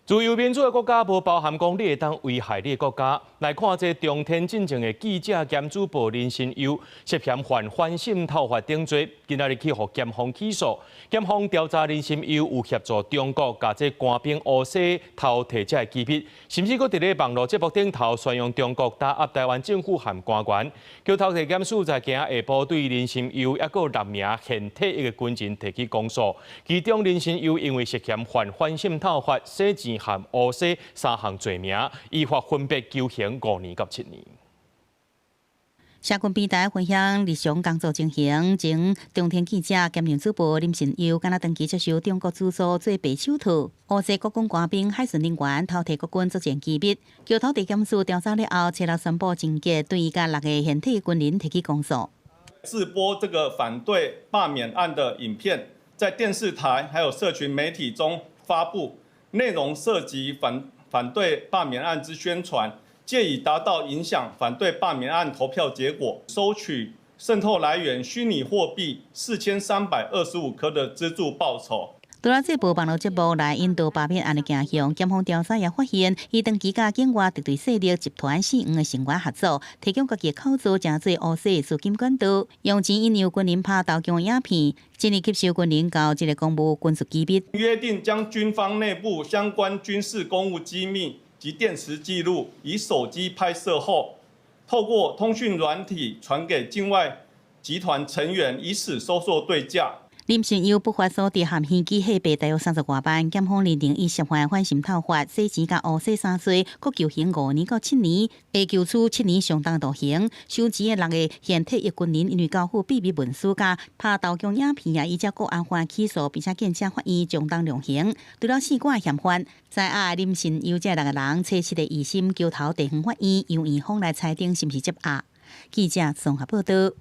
自由民主的國家無包含講你會當危害你的國家。來看這中天進前的記者兼主播林新佑涉嫌犯反滲透法定罪，今仔日去互檢方起訴。檢方調查林新佑有協助中國，甲這官兵烏西偷摕這個機密，甚至佫佇咧網絡節目頂頭宣揚中國打壓台灣政府和官員。叫頭地檢署在今仔下晡對林新佑抑個6名現退役的軍人提起公訴，其中林新佑因為涉嫌犯反滲透法、洗錢和烏西3項罪名，依法分別求刑5年到7年。社群平台分享日常工作情形，前中天記者兼任主播林新佑，敢若長期接受中國資助做白手套，烏西國軍官兵、海巡人員偷摕國軍作戰機密。橋頭地檢署調查了後，7日宣布偵結，對伊甲6個現退軍人提起公訴。自播這個反對罷免案的影片，在電視台還有社群媒體中發布，內容涉及反對罷免案之宣傳，借以達到影響反對罷免案投票結果，收取滲透來源虛擬貨幣4325顆的資助報酬。除了這部網絡節目來引導罷免案的行向，檢方調查也發現，伊長期甲境外敵對勢力集團4個成員合作，提供家己口座真濟烏西資金管道，用錢引誘軍人拍投降影片，進而吸收軍人交這個公務軍事機密。約定將軍方內部相關軍事公務機密及電池記錄以手機拍攝後，透過通訊軟體傳給境外集團成員，以此收受對價。林新佑不法所得含嫌機械幣大約30多萬，檢方認定伊涉犯反滲透法、洗錢甲烏西3罪，各求刑5年到7年，下求處7年相當徒刑。收錢的6個現退役軍人因為交付秘密文書甲拍投降影片也依照國安法起訴，並且見證法院將當量刑。除了4掛嫌犯，在押林新佑這6個人，初7個疑心橋頭地方法院由院方來裁定是不是接押。記者綜合報道。